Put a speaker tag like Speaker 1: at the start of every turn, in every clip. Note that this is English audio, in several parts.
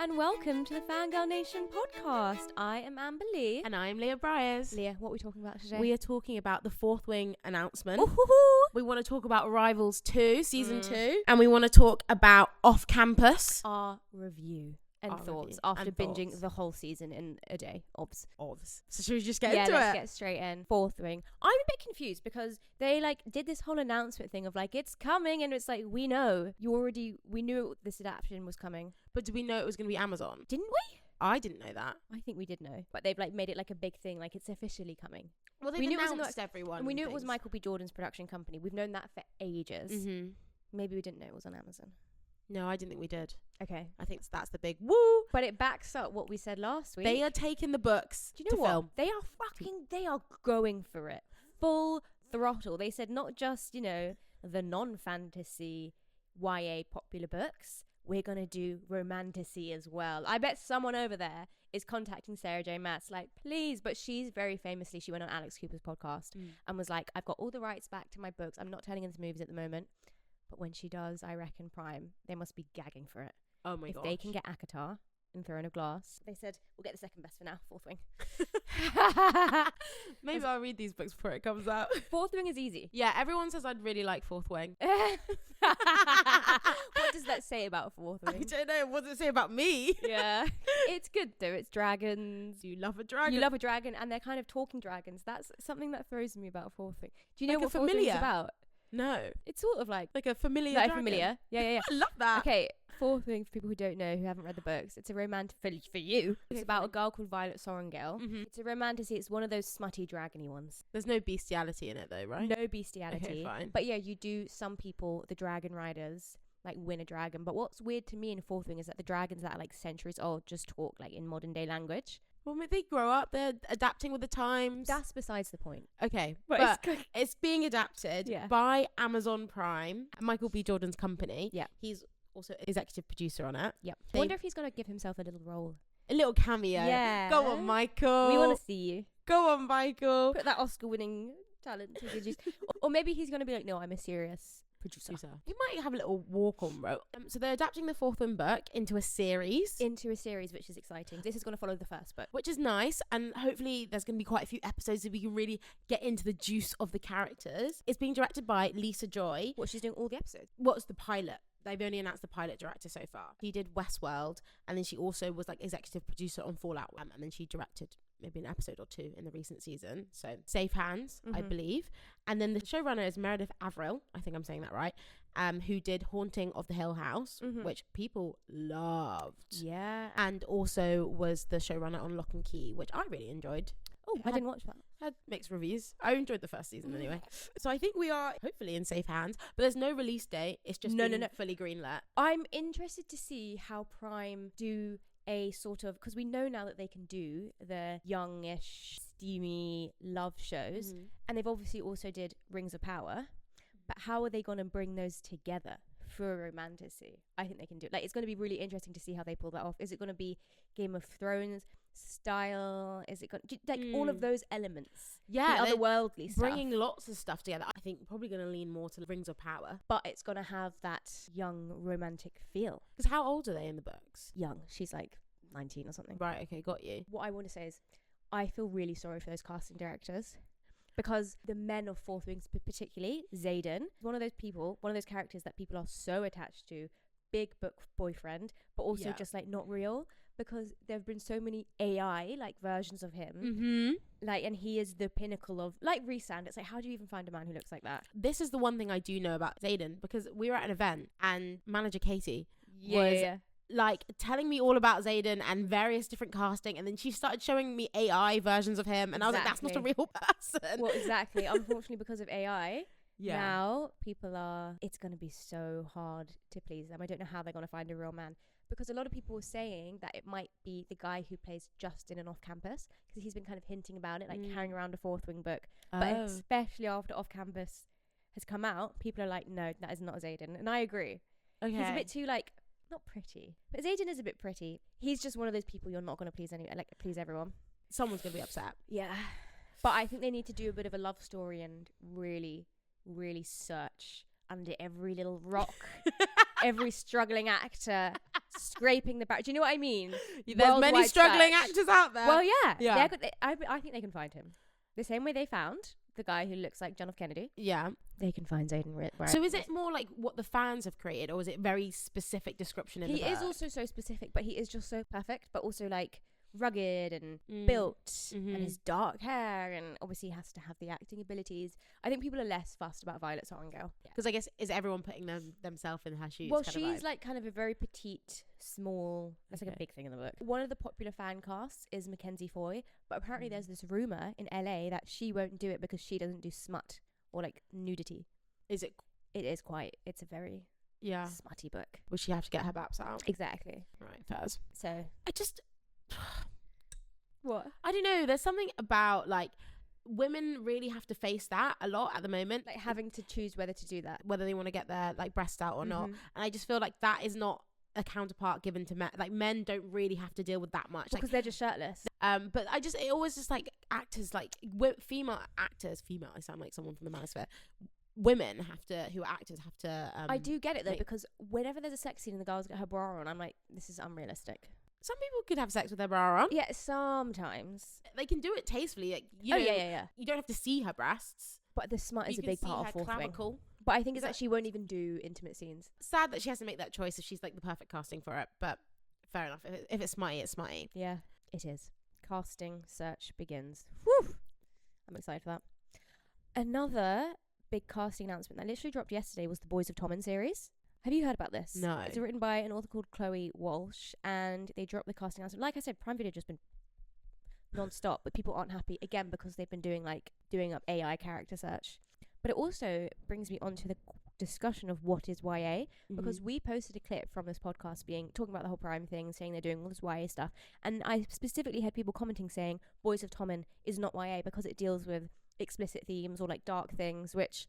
Speaker 1: and welcome to the Fangirl Nation podcast. I am Amber Lee.
Speaker 2: And I'm Leah Bryers.
Speaker 1: Leah, what are we talking about today?
Speaker 2: We are talking about the Fourth Wing announcement.
Speaker 1: Ooh-hoo-hoo.
Speaker 2: We want to talk about Rivals 2, Season 2. And we want to talk about Off Campus.
Speaker 1: Our review and
Speaker 2: Our
Speaker 1: thoughts
Speaker 2: review
Speaker 1: after
Speaker 2: and
Speaker 1: binging
Speaker 2: thoughts.
Speaker 1: the whole season in a day. Obs.
Speaker 2: So should we just get
Speaker 1: Yeah,
Speaker 2: into
Speaker 1: let's
Speaker 2: it?
Speaker 1: get straight in. Fourth Wing. I'm a bit confused because they did this whole announcement thing of it's coming, and it's we know. We knew this adaptation was coming.
Speaker 2: But did we know it was going to be Amazon?
Speaker 1: Didn't we?
Speaker 2: I didn't know that.
Speaker 1: I think we did know. But they've made it a big thing, it's officially coming.
Speaker 2: Well, they've
Speaker 1: We knew it was
Speaker 2: announced everyone.
Speaker 1: And we knew it
Speaker 2: things.
Speaker 1: was Michael B. Jordan's production company. We've known that for ages.
Speaker 2: Mm-hmm.
Speaker 1: Maybe we didn't know it was on Amazon.
Speaker 2: No, I didn't think we did.
Speaker 1: Okay.
Speaker 2: I think that's the big woo.
Speaker 1: But it backs up what we said last week.
Speaker 2: They are taking the books
Speaker 1: Do you know
Speaker 2: to
Speaker 1: what?
Speaker 2: film.
Speaker 1: They are going for it. Full throttle. They said not just, the non-fantasy YA popular books. We're going to do romantasy as well. I bet someone over there is contacting Sarah J. Maas please. But she's very famously, she went on Alex Cooper's podcast and was I've got all the rights back to my books. I'm not turning into movies at the moment. But when she does, I reckon Prime, they must be gagging for it.
Speaker 2: Oh my god.
Speaker 1: If they can get ACOTAR in Throne of Glass, they said, we'll get the second best for now, Fourth Wing.
Speaker 2: Maybe I'll read these books before it comes out.
Speaker 1: Fourth Wing is easy.
Speaker 2: Yeah, everyone says I'd really like Fourth Wing.
Speaker 1: What does that say about Fourth Wing?
Speaker 2: I don't know. What does it say about me?
Speaker 1: Yeah. It's good though. It's dragons.
Speaker 2: You love a dragon.
Speaker 1: You love a dragon, and they're kind of talking dragons. That's something that throws me about Fourth Wing. Do you know
Speaker 2: Like a
Speaker 1: what Fourth Wing is
Speaker 2: familiar?
Speaker 1: about?
Speaker 2: No.
Speaker 1: It's sort of like
Speaker 2: Like a familiar
Speaker 1: a
Speaker 2: dragon.
Speaker 1: familiar. Yeah.
Speaker 2: I love that.
Speaker 1: Okay, Fourth Wing, for people who don't know, who haven't read the books, it's a romantic for you. It's about a girl called Violet Sorrengail.
Speaker 2: Mm-hmm.
Speaker 1: It's a romantasy. It's one of those smutty dragony ones.
Speaker 2: There's no bestiality in it though, right?
Speaker 1: No bestiality.
Speaker 2: Okay, fine.
Speaker 1: But yeah, you do, some people, the dragon riders, win a dragon. But what's weird to me in Fourth Wing is that the dragons that are centuries old just talk in modern day language.
Speaker 2: Well, maybe they grow up. They're adapting with the times.
Speaker 1: That's besides the point.
Speaker 2: Okay,
Speaker 1: But
Speaker 2: it's being adapted by Amazon Prime, Michael B. Jordan's company.
Speaker 1: Yeah.
Speaker 2: He's also executive producer on it.
Speaker 1: Yep. I wonder if he's going to give himself a little role.
Speaker 2: A little cameo.
Speaker 1: Yeah.
Speaker 2: Go on, Michael.
Speaker 1: We want to see you.
Speaker 2: Go on, Michael.
Speaker 1: Put that Oscar-winning talent to good use. Or maybe he's going to be no, I'm a serious producer.
Speaker 2: He might have a little walk on road. So they're adapting the Fourth Wing book into a series.
Speaker 1: Which is exciting. This is going to follow the first book.
Speaker 2: Which is nice, and hopefully there's going to be quite a few episodes so we can really get into the juice of the characters. It's being directed by Lisa Joy.
Speaker 1: What, she's doing all the episodes?
Speaker 2: What's the pilot? They've only announced the pilot director so far. She did Westworld, and then she also was executive producer on Fallout, and then she directed maybe an episode or two in the recent season. So safe hands, I believe. And then the showrunner is Meredith Averill, I think I'm saying that right, who did Haunting of the Hill House, which people loved.
Speaker 1: Yeah.
Speaker 2: And also was the showrunner on Lock and Key, which I really enjoyed.
Speaker 1: Oh, I didn't watch that.
Speaker 2: Had mixed reviews. I enjoyed the first season anyway. So I think we are hopefully in safe hands, but there's no release date. It's just
Speaker 1: No.
Speaker 2: fully greenlit.
Speaker 1: I'm interested to see how Prime do a sort of, because we know now that they can do the youngish, steamy love shows, and they've obviously also did Rings of Power, but how are they going to bring those together for a romantasy? I think they can do it. It's going to be really interesting to see how they pull that off. Is it going to be Game of Thrones style? Is it going to all of those elements?
Speaker 2: Yeah,
Speaker 1: the otherworldly stuff.
Speaker 2: Bringing lots of stuff together. I think probably going to lean more to the Rings of Power.
Speaker 1: But it's going to have that young romantic feel.
Speaker 2: Because how old are they in the books?
Speaker 1: Young. She's 19 or something.
Speaker 2: Right, okay, got you.
Speaker 1: What I want to say is I feel really sorry for those casting directors, because the men of Fourth Wing, particularly Xaden, one of those characters that people are so attached to, big book boyfriend, but also just not real, because there have been so many AI versions of him, and he is the pinnacle of Rhysand. It's how do you even find a man who looks like that?
Speaker 2: This is the one thing I do know about Xaden, because we were at an event and manager Katie was telling me all about Xaden and various different casting, and then she started showing me AI versions of him, and I was like, that's not a real person.
Speaker 1: Well, exactly. Unfortunately, because of AI,
Speaker 2: yeah.
Speaker 1: Now it's going to be so hard to please them. I don't know how they're going to find a real man, because a lot of people were saying that it might be the guy who plays Justin in Off Campus, because he's been kind of hinting about it, carrying around a Fourth Wing book. But especially after Off Campus has come out, people are no, that is not Xaden, and I agree.
Speaker 2: Okay.
Speaker 1: He's a bit too not pretty, but Xaden is a bit pretty. He's just one of those people you're not going to please please everyone.
Speaker 2: Someone's going to be upset.
Speaker 1: Yeah. But I think they need to do a bit of a love story and really, really search under every little rock every struggling actor scraping the back. Do you know what I mean?
Speaker 2: There's many
Speaker 1: Worldwide
Speaker 2: struggling
Speaker 1: search.
Speaker 2: actors out there.
Speaker 1: Well, yeah.
Speaker 2: Yeah.
Speaker 1: I think they can find him. The same way they found the guy who looks like John F. Kennedy.
Speaker 2: Yeah.
Speaker 1: They can find Zayden Ritt.
Speaker 2: So is it more like what the fans have created, or is it very specific description in the book?
Speaker 1: He is also so specific, but he is just so perfect, but also like rugged and built, and his dark hair, and obviously he has to have the acting abilities. I think people are less fussed about Violet Fangirl.
Speaker 2: Because I guess, is everyone putting themselves in her shoes?
Speaker 1: Well,
Speaker 2: kind of
Speaker 1: she's
Speaker 2: vibe?
Speaker 1: like kind of a very petite, small. That's like a big thing in the book. One of the popular fan casts is Mackenzie Foy, but apparently there's this rumor in LA that she won't do it because she doesn't do smut or like nudity.
Speaker 2: Is it?
Speaker 1: It is quite. It's a very smutty book.
Speaker 2: Will she have to get her baps out?
Speaker 1: Exactly.
Speaker 2: Right, fairs.
Speaker 1: So
Speaker 2: I just.
Speaker 1: what?
Speaker 2: I don't know. There's something about like women really have to face that a lot at the moment,
Speaker 1: Like having to choose whether to do that.
Speaker 2: whether they want to get their like breasts out or not. And I just feel like that is not a counterpart given to men. Like men don't really have to deal with that much.
Speaker 1: Because they're just shirtless.
Speaker 2: But it always just like actors, like female actors. Female. I sound like someone from the manosphere. Women who are actors have to.
Speaker 1: I do get it though, because whenever there's a sex scene and the girl's got her bra on, I'm like, this is unrealistic.
Speaker 2: Some people could have sex with their bra on.
Speaker 1: Yeah, sometimes.
Speaker 2: They can do it tastefully. Like,
Speaker 1: yeah.
Speaker 2: You don't have to see her breasts.
Speaker 1: But the smut is a big part of forthing.
Speaker 2: Clavicle.
Speaker 1: But I think it's that she won't even do intimate scenes.
Speaker 2: Sad that she has to make that choice if she's like the perfect casting for it. But fair enough. If it's smutty, it's smutty.
Speaker 1: Yeah, it is. Casting search begins. Whew! I'm excited for that. Another big casting announcement that literally dropped yesterday was the Boys of Tommen series. Have you heard about this?
Speaker 2: No.
Speaker 1: It's written by an author called Chloe Walsh, and they dropped the casting announcement. Like I said, Prime Video just been non-stop, but people aren't happy again because they've been doing up AI character search. But it also brings me on to the discussion of what is YA, because we posted a clip from this podcast talking about the whole Prime thing, saying they're doing all this YA stuff, and I specifically had people commenting saying Boys of Tommen is not YA because it deals with explicit themes or like dark things, which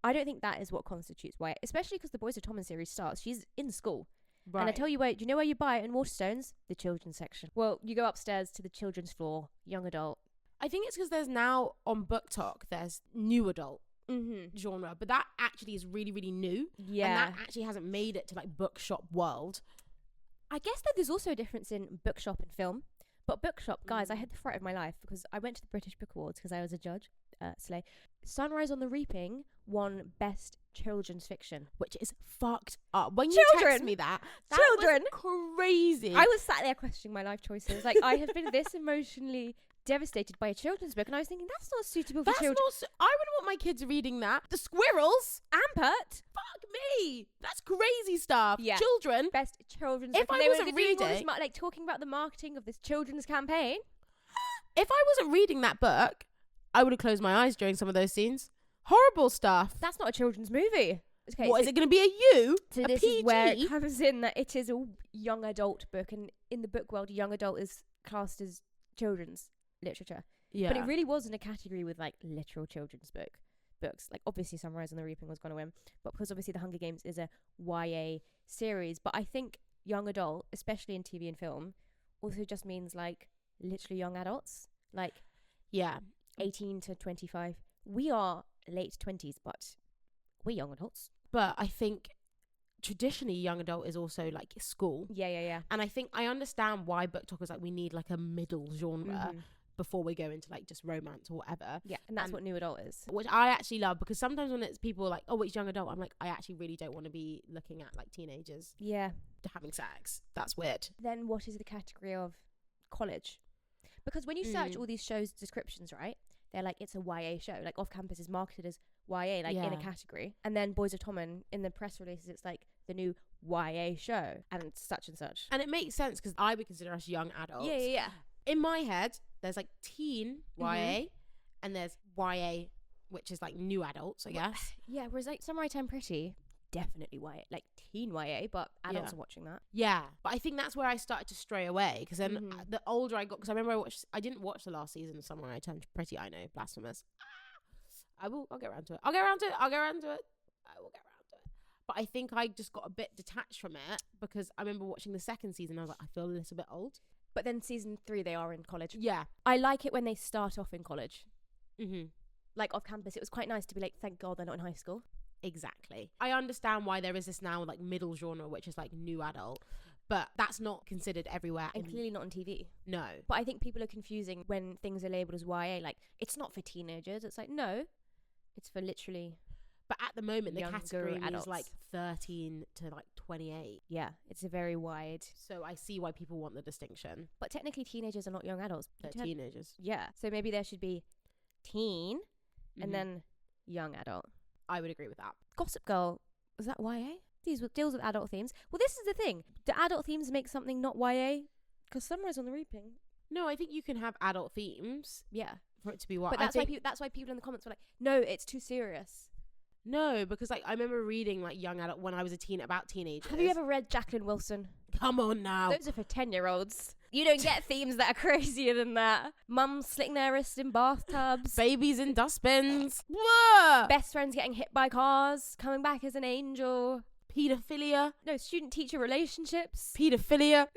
Speaker 1: I don't think that is what constitutes YA, especially because the Boys of Tommen series starts, she's in school. Right. And I tell you what, do you know where you buy it in Waterstones? The children's section. Well, you go upstairs to the children's floor, young adult.
Speaker 2: I think it's because there's now on Book Talk, there's new adult genre, but that actually is really, really new.
Speaker 1: Yeah.
Speaker 2: And that actually hasn't made it to like bookshop world.
Speaker 1: I guess that there's also a difference in bookshop and film. But bookshop, guys, I had the fright of my life because I went to the British Book Awards because I was a judge. Slay. Sunrise on the Reaping won Best Children's Fiction,
Speaker 2: which is fucked up. When you text me that
Speaker 1: Children
Speaker 2: was crazy.
Speaker 1: I was sat there questioning my life choices. Like, I have been this emotionally devastated by a children's book, and I was thinking that's not suitable for children.
Speaker 2: I wouldn't want my kids reading that. The squirrels,
Speaker 1: Ampert.
Speaker 2: Fuck me. That's crazy stuff.
Speaker 1: Yeah.
Speaker 2: Children.
Speaker 1: Best children's
Speaker 2: If
Speaker 1: book.
Speaker 2: I
Speaker 1: And
Speaker 2: wasn't
Speaker 1: they were doing all
Speaker 2: reading,
Speaker 1: this like talking about the marketing of this children's campaign.
Speaker 2: If I wasn't reading that book, I would have closed my eyes during some of those scenes. Horrible stuff.
Speaker 1: That's not a children's movie. Okay,
Speaker 2: what, is it going to be a U?
Speaker 1: So
Speaker 2: a
Speaker 1: this
Speaker 2: PG?
Speaker 1: is where it comes in that it is a young adult book, and in the book world, young adult is classed as children's literature.
Speaker 2: Yeah.
Speaker 1: But it really was in a category with like literal children's books. Like obviously Sunrise on the Reaping was going to win, but because obviously The Hunger Games is a YA series. But I think young adult, especially in TV and film, also just means like literally young adults, like 18 to 25. We are late 20s, but we're young adults.
Speaker 2: But I think traditionally young adult is also like school.
Speaker 1: Yeah.
Speaker 2: And I think I understand why Book Talk is like, we need like a middle genre before we go into like just romance or whatever.
Speaker 1: Yeah, and that's what new adult is.
Speaker 2: Which I actually love, because sometimes when it's people like, oh, it's young adult, I'm like, I actually really don't want to be looking at like teenagers having sex. That's weird.
Speaker 1: Then what is the category of college? Because when you search all these shows' descriptions, right, they're like, it's a YA show. Like Off Campus is marketed as YA, like in a category. And then Boys of Tommen, in the press releases, it's like the new YA show and such and such.
Speaker 2: And it makes sense because I would consider us young adults.
Speaker 1: Yeah.
Speaker 2: In my head, there's like teen YA and there's YA, which is like new adults, I guess.
Speaker 1: Yeah, whereas like Samurai 10 Pretty, definitely YA, like teen YA, but adults are watching that.
Speaker 2: Yeah, but I think that's where I started to stray away, because then the older I got, because I remember I didn't watch the last season of Samurai 10 Pretty, I know, blasphemous. I'll get around to it. I will get around to it. But I think I just got a bit detached from it, because I remember watching the second season, I was like, I feel a little bit old.
Speaker 1: But then season 3, they are in college.
Speaker 2: Yeah.
Speaker 1: I like it when they start off in college. Like Off Campus, it was quite nice to be like, thank God they're not in high school.
Speaker 2: Exactly. I understand why there is this now like middle genre, which is like new adult, but that's not considered everywhere.
Speaker 1: And clearly not on TV.
Speaker 2: No.
Speaker 1: But I think people are confusing when things are labelled as YA. Like, it's not for teenagers. It's like, no, it's for literally.
Speaker 2: But at the moment, the
Speaker 1: Younger
Speaker 2: category
Speaker 1: adults.
Speaker 2: is like 13 to like 28.
Speaker 1: Yeah, it's a very wide.
Speaker 2: So I see why people want the distinction.
Speaker 1: But technically, teenagers are not young adults.
Speaker 2: They're teenagers.
Speaker 1: Yeah. So maybe there should be teen
Speaker 2: Mhm.
Speaker 1: and then young adult.
Speaker 2: I would agree with that.
Speaker 1: Gossip Girl, was that YA? Deals with adult themes. Well, this is the thing. Do adult themes make something not YA? Because Sunrise on the Reaping.
Speaker 2: No, I think you can have adult themes
Speaker 1: Yeah.
Speaker 2: for it to be what.
Speaker 1: But that's why people in the comments were like, no, it's too serious.
Speaker 2: No, because like I remember reading like young adult when I was a teen about teenagers.
Speaker 1: Have you ever read Jacqueline Wilson?
Speaker 2: Come on now.
Speaker 1: Those are for 10-year-olds. You don't get themes that are crazier than that. Mums slitting their wrists in bathtubs.
Speaker 2: Babies in dustbins. Whoa!
Speaker 1: Best friends getting hit by cars. Coming back as an angel.
Speaker 2: Pedophilia.
Speaker 1: No, student-teacher relationships.
Speaker 2: Pedophilia.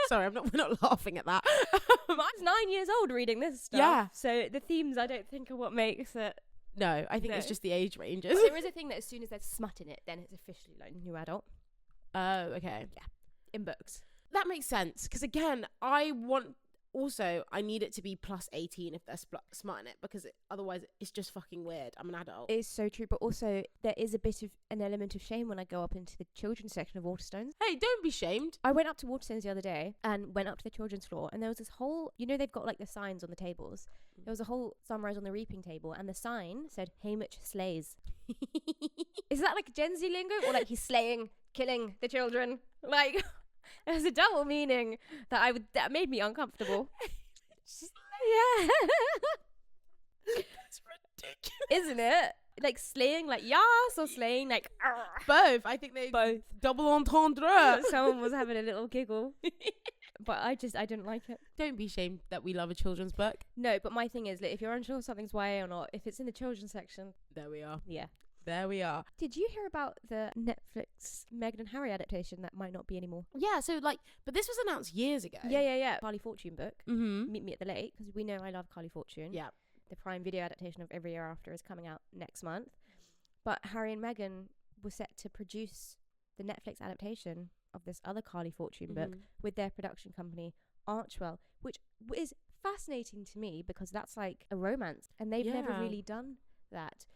Speaker 2: Sorry, we're not laughing at that.
Speaker 1: I was 9 years old reading this stuff.
Speaker 2: Yeah.
Speaker 1: So the themes, I don't think, are what makes it.
Speaker 2: No, I think it's
Speaker 1: No.
Speaker 2: just the age ranges.
Speaker 1: There is a thing that as soon as there's smut in it, then it's officially like new adult
Speaker 2: Oh, okay.
Speaker 1: in books.
Speaker 2: That makes sense. Because again, I need it to be plus 18 if they're smart in it, because otherwise it's just fucking weird. I'm an adult.
Speaker 1: It is so true, but also there is a bit of an element of shame when I go up into the children's section of Waterstones.
Speaker 2: Hey, don't be shamed.
Speaker 1: I went up to Waterstones the other day and went up to the children's floor, and there was this whole, they've got like the signs on the tables. There was a whole Sunrise on the Reaping table, and the sign said Hamish slays. Is that like Gen Z lingo, or like he's slaying, killing the children? Like, there's a double meaning that made me uncomfortable. Yeah.
Speaker 2: It's ridiculous.
Speaker 1: Isn't it? Like slaying like yas, or slaying like
Speaker 2: Both. I think they
Speaker 1: both.
Speaker 2: double entendre.
Speaker 1: Someone was having a little giggle. But I didn't like it.
Speaker 2: Don't be shamed that we love a children's book.
Speaker 1: No, but my thing is, like, if you're unsure if something's YA or not, if it's in the children's section,
Speaker 2: There we are.
Speaker 1: yeah.
Speaker 2: There we are.
Speaker 1: Did you hear about the Netflix Meghan and Harry adaptation that might not be anymore?
Speaker 2: Yeah, so like, but this was announced years ago.
Speaker 1: Yeah. Carly Fortune book.
Speaker 2: Mm-hmm.
Speaker 1: Meet Me at the Lake, because we know I love Carly Fortune.
Speaker 2: Yeah.
Speaker 1: The Prime Video adaptation of Every Year After is coming out next month. But Harry and Meghan were set to produce the Netflix adaptation of this other Carly Fortune book with their production company, Archwell, which is fascinating to me because that's like a romance, and they've never really done that.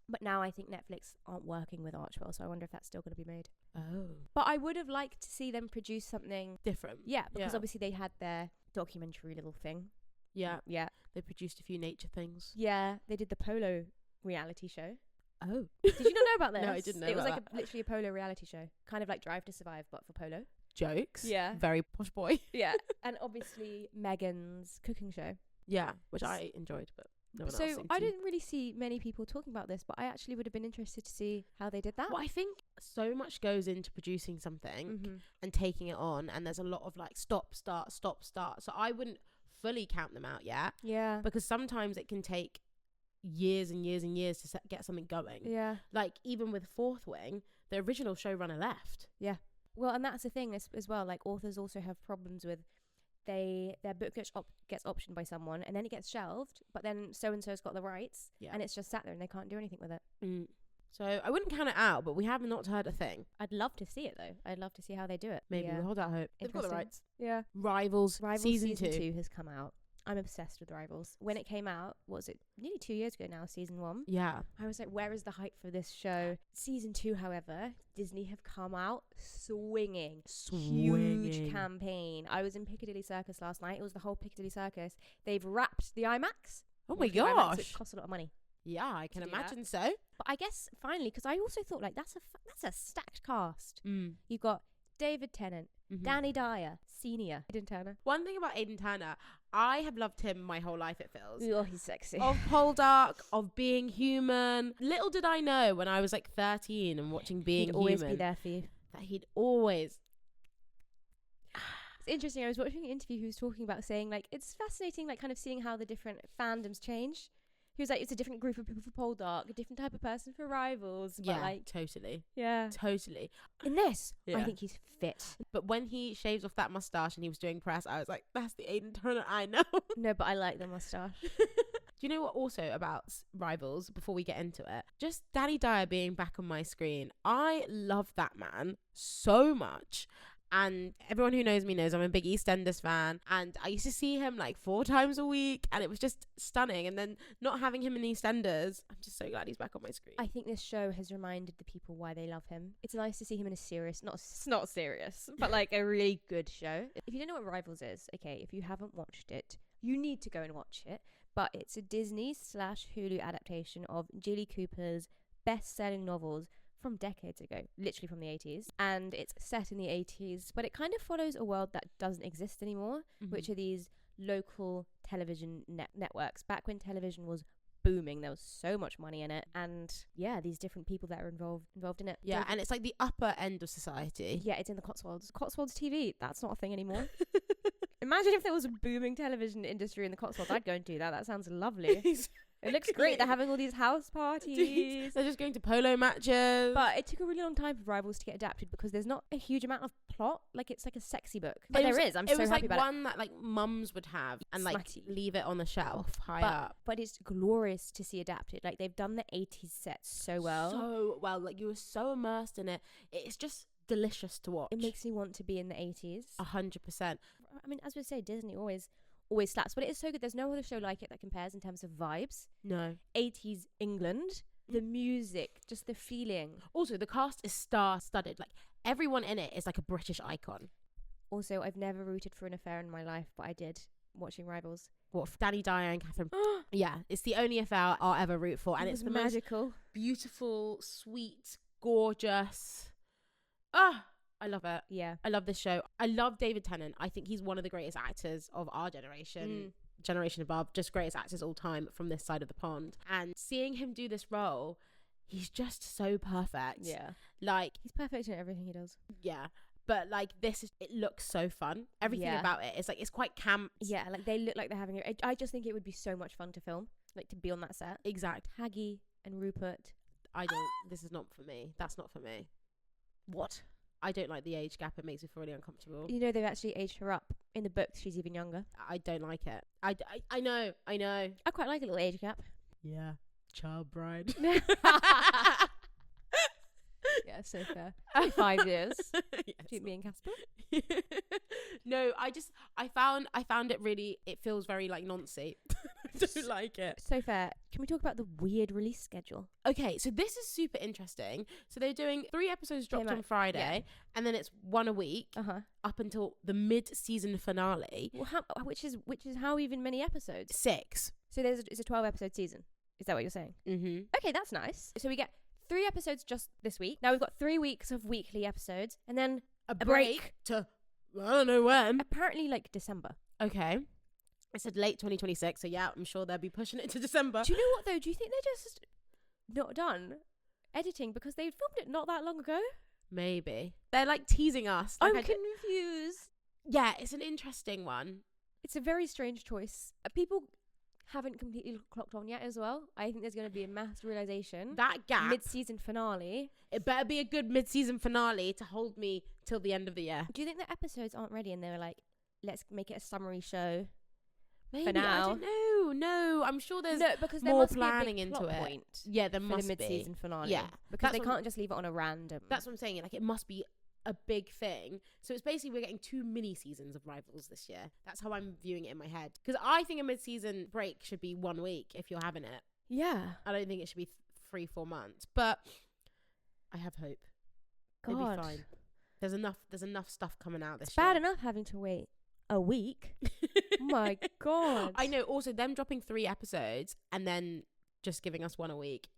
Speaker 1: But now I think Netflix aren't working with Archwell, so I wonder if that's still going to be made.
Speaker 2: Oh.
Speaker 1: But I would have liked to see them produce something
Speaker 2: Different.
Speaker 1: Yeah, because
Speaker 2: Yeah.
Speaker 1: obviously they had their documentary little thing.
Speaker 2: Yeah.
Speaker 1: Yeah.
Speaker 2: They produced a few nature things.
Speaker 1: Yeah, they did the polo reality show.
Speaker 2: Oh.
Speaker 1: Did you not know about this?
Speaker 2: No, I didn't know
Speaker 1: It was
Speaker 2: about
Speaker 1: like literally a polo reality show, kind of like Drive to Survive, but for polo.
Speaker 2: Jokes.
Speaker 1: Yeah.
Speaker 2: Very posh boy.
Speaker 1: Yeah, and obviously Meghan's cooking show.
Speaker 2: Yeah, which I enjoyed, but no one else
Speaker 1: So
Speaker 2: seemed
Speaker 1: I
Speaker 2: to.
Speaker 1: didn't really see many people talking about this, but I actually would have been interested to see how they did that.
Speaker 2: Well, I think so much goes into producing something
Speaker 1: Mm-hmm.
Speaker 2: and taking it on, and there's a lot of like stop, start. So I wouldn't fully count them out yet,
Speaker 1: Yeah.
Speaker 2: because sometimes it can take years and years and years to get something going.
Speaker 1: Yeah.
Speaker 2: Like even with Fourth Wing, the original showrunner left.
Speaker 1: Well, and that's the thing as well. Like authors also have problems with their book gets optioned by someone, and then it gets shelved. But then so and so's got the rights,
Speaker 2: Yeah.
Speaker 1: and it's just sat there, and they can't do anything with it.
Speaker 2: So I wouldn't count it out, but we have not heard a thing.
Speaker 1: I'd love to see it though. I'd love to see how they do it.
Speaker 2: Maybe
Speaker 1: Yeah.
Speaker 2: we'll hold out hope. They've got the
Speaker 1: Interesting.
Speaker 2: rights.
Speaker 1: Yeah.
Speaker 2: Rivals season 2.
Speaker 1: has come out. I'm obsessed with Rivals. When it came out, what was it nearly 2 years ago now, season 1?
Speaker 2: Yeah.
Speaker 1: I was like, where is the hype for this show? Season 2, however, Disney have come out swinging. Huge campaign. I was in Piccadilly Circus last night. It was the whole Piccadilly Circus. They've wrapped the IMAX.
Speaker 2: Oh my
Speaker 1: The IMAX,
Speaker 2: gosh.
Speaker 1: which costs a lot of money.
Speaker 2: Yeah, I can
Speaker 1: to do that.
Speaker 2: imagine so.
Speaker 1: But I guess finally, because I also thought like that's a stacked cast.
Speaker 2: Mm.
Speaker 1: You've got David Tennant,
Speaker 2: Mhm.
Speaker 1: Danny Dyer, Senior, Aidan Turner.
Speaker 2: One thing about Aidan Turner, I have loved him my whole life, it feels.
Speaker 1: Oh, he's sexy.
Speaker 2: Of Poldark, of Being Human. Little did I know when I was like 13 and watching Being
Speaker 1: He'd
Speaker 2: Human
Speaker 1: always be there for you.
Speaker 2: that he'd always.
Speaker 1: It's interesting. I was watching an interview who was talking about saying like it's fascinating, like kind of seeing how the different fandoms change. He was like, it's a different group of people for Poldark, a different type of person for Rivals. But
Speaker 2: Yeah,
Speaker 1: like,
Speaker 2: totally.
Speaker 1: yeah.
Speaker 2: Totally.
Speaker 1: In this, I
Speaker 2: Yeah.
Speaker 1: think he's fit.
Speaker 2: But when he shaves off that mustache and he was doing press, I was like, that's the Aidan Turner I know.
Speaker 1: No, but I like the mustache.
Speaker 2: Do you know what also about Rivals, before we get into it? Just Danny Dyer being back on my screen. I love that man so much. And everyone who knows me knows I'm a big EastEnders fan, and I used to see him like 4 times a week, and it was just stunning. And then not having him in EastEnders, I'm just so glad he's back on my screen.
Speaker 1: I think this show has reminded the people why they love him. It's nice to see him in a serious, not serious, but like a really good show. If you don't know what Rivals is, okay, if you haven't watched it, you need to go and watch it. But it's a Disney/Hulu adaptation of Jilly Cooper's best-selling novels from decades ago, literally from the 80s, and it's set in the 80s, but it kind of follows a world that doesn't exist anymore, which are these local television networks. Back when television was booming, there was so much money in it, and yeah, these different people that are involved in it.
Speaker 2: Yeah, and it's like the upper end of society.
Speaker 1: Yeah, it's in the Cotswolds TV. That's not a thing anymore. Imagine if there was a booming television industry in the Cotswolds. I'd go and do that. That sounds lovely. It looks great. They're having all these house parties.
Speaker 2: They're just going to polo matches.
Speaker 1: But it took a really long time for Rivals to get adapted because there's not a huge amount of plot. Like, it's like a sexy book. But there is. I'm so happy about it.
Speaker 2: It was like one that like mums would have and like
Speaker 1: Smutty.
Speaker 2: leave it on the shelf high up.
Speaker 1: But it's glorious to see adapted. Like, they've done the 80s set so well.
Speaker 2: So well. Like, you were so immersed in it. It's just delicious to watch.
Speaker 1: It makes me want to be in the 80s.
Speaker 2: 100%.
Speaker 1: I mean, as we say, Disney always slaps, but it is so good. There's no other show like it that compares in terms of vibes.
Speaker 2: No.
Speaker 1: 80s England, the music, just the feeling.
Speaker 2: Also, the cast is star-studded. Like, everyone in it is like a British icon.
Speaker 1: Also, I've never rooted for an affair in my life, but I did watching Rivals.
Speaker 2: What, Danny Dyer and Catherine? Yeah, it's the only affair I'll ever root for, and it's the
Speaker 1: magical,
Speaker 2: most beautiful, sweet, gorgeous. I love it.
Speaker 1: Yeah.
Speaker 2: I love this show. I love David Tennant. I think he's one of the greatest actors of our generation. Generation above, just greatest actors all time from this side of the pond. And seeing him do this role, he's just so perfect.
Speaker 1: Yeah.
Speaker 2: Like,
Speaker 1: he's perfect in everything he does.
Speaker 2: Yeah. But like, it looks so fun. Everything about it is like, it's quite camp.
Speaker 1: Yeah, like they look like they're having I just think it would be so much fun to film, like to be on that set.
Speaker 2: Exact.
Speaker 1: Haggy and Rupert.
Speaker 2: This is not for me. That's not for me.
Speaker 1: What?
Speaker 2: I don't like the age gap. It makes me feel really uncomfortable.
Speaker 1: You know, they've actually aged her up. In the books, she's even younger.
Speaker 2: I don't like it. I know.
Speaker 1: I quite like a little age gap.
Speaker 2: Yeah. Child bride.
Speaker 1: Yeah, so fair. 5 years.
Speaker 2: Yes.
Speaker 1: Between me and Casper.
Speaker 2: No, I found it really, it feels very like noncy. I don't like it.
Speaker 1: So fair. Can we talk about the weird release schedule?
Speaker 2: Okay, so this is super interesting. So they're doing 3 episodes dropped on Friday, and then it's 1 a week up until the mid-season finale.
Speaker 1: Well, which is how even many episodes?
Speaker 2: 6.
Speaker 1: So it's a 12-episode season. Is that what you're saying?
Speaker 2: Mm-hmm.
Speaker 1: Okay, that's nice. So we get 3 episodes just this week. Now we've got 3 weeks of weekly episodes, and then
Speaker 2: a break to I don't know when.
Speaker 1: Apparently, like December.
Speaker 2: Okay. I said late 2026, so yeah, I'm sure they'll be pushing it to December.
Speaker 1: Do you know what though? Do you think they're just not done editing because they filmed it not that long ago?
Speaker 2: Maybe. They're like teasing us. Like
Speaker 1: I'm confused.
Speaker 2: Yeah, it's an interesting one.
Speaker 1: It's a very strange choice. People haven't completely clocked on yet as well. I think there's going to be a mass realization.
Speaker 2: That gap.
Speaker 1: Mid-season finale.
Speaker 2: It better be a good mid-season finale to hold me till the end of the year.
Speaker 1: Do you think the episodes aren't ready and they were like, let's make it a summary show?
Speaker 2: Maybe,
Speaker 1: for now.
Speaker 2: I don't know. No, I'm sure there's
Speaker 1: because
Speaker 2: more
Speaker 1: there must
Speaker 2: planning
Speaker 1: be a big
Speaker 2: into
Speaker 1: plot
Speaker 2: it.
Speaker 1: point
Speaker 2: Yeah, there
Speaker 1: for
Speaker 2: must
Speaker 1: the
Speaker 2: be.
Speaker 1: mid-season finale.
Speaker 2: Yeah,
Speaker 1: because they can't just leave it on a random.
Speaker 2: That's what I'm saying. Like, it must be a big thing. So it's basically we're getting 2 mini seasons of Rivals this year. That's how I'm viewing it in my head. Because I think a mid-season break should be 1 week if you're having it.
Speaker 1: Yeah.
Speaker 2: I don't think it should be 3-4 months. But I have hope.
Speaker 1: God.
Speaker 2: It'll be fine. There's enough stuff coming out this
Speaker 1: it's
Speaker 2: year.
Speaker 1: Bad enough having to wait a week. My God.
Speaker 2: I know. Also, them dropping 3 episodes and then just giving us 1 a week.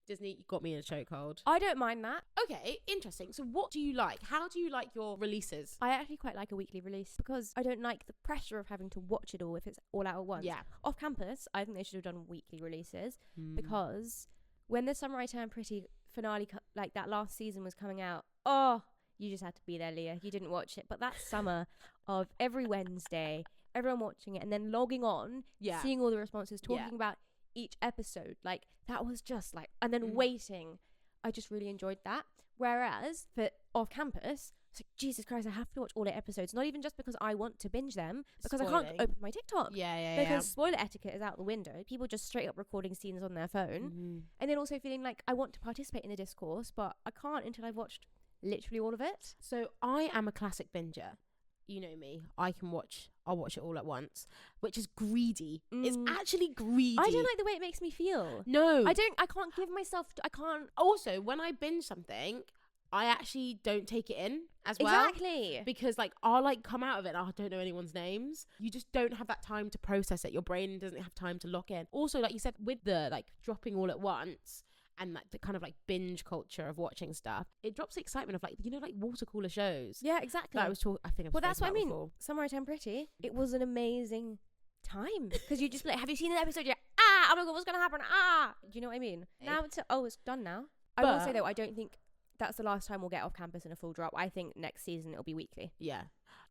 Speaker 2: Disney, you got me in a chokehold.
Speaker 1: I don't mind that.
Speaker 2: Okay, interesting. So what do you like? How do you like your releases?
Speaker 1: I actually quite like a weekly release because I don't like the pressure of having to watch it all if it's all out at once.
Speaker 2: Yeah.
Speaker 1: Off campus, I think they should have done weekly releases because when the Summer I Turned Pretty finale, like that last season was coming out, you just had to be there, Leah. You didn't watch it. But that summer of every Wednesday, everyone watching it and then logging on, seeing all the responses, talking about each episode, like that was just like, and then waiting, I just really enjoyed that. Whereas for off campus, It's like, Jesus Christ, I have to watch all 8 episodes. Not even just because I want to binge them, because I
Speaker 2: Spoiling.
Speaker 1: can't open my TikTok.
Speaker 2: Yeah.
Speaker 1: Because spoiler etiquette is out the window. People just straight up recording scenes on their phone.
Speaker 2: Mm-hmm.
Speaker 1: And then also feeling like I want to participate in the discourse, but I can't until I've watched literally all of it.
Speaker 2: So I am a classic binger. You know me. I'll watch it all at once, which is greedy. It's actually greedy.
Speaker 1: I don't like the way it makes me feel.
Speaker 2: No.
Speaker 1: I can't give myself, I can't.
Speaker 2: Also, when I binge something, I actually don't take it in as well.
Speaker 1: Exactly.
Speaker 2: Because like I'll like come out of it and I don't know anyone's names. You just don't have that time to process it. Your brain doesn't have time to lock in. Also, like you said, with the like dropping all at once and like the kind of like binge culture of watching stuff, it drops the excitement of like, you know, like water cooler shows.
Speaker 1: Yeah, exactly.
Speaker 2: Like I think I've
Speaker 1: Well, that's what I
Speaker 2: spoken
Speaker 1: mean.
Speaker 2: about before.
Speaker 1: Summer I Turn Pretty, it was an amazing time because you just be like, have you seen the episode yet? Oh my god, what's gonna happen? Do you know what I mean? Now it's done now. I will say though, I don't think that's the last time we'll get off campus in a full drop. I think next season it'll be weekly.
Speaker 2: Yeah.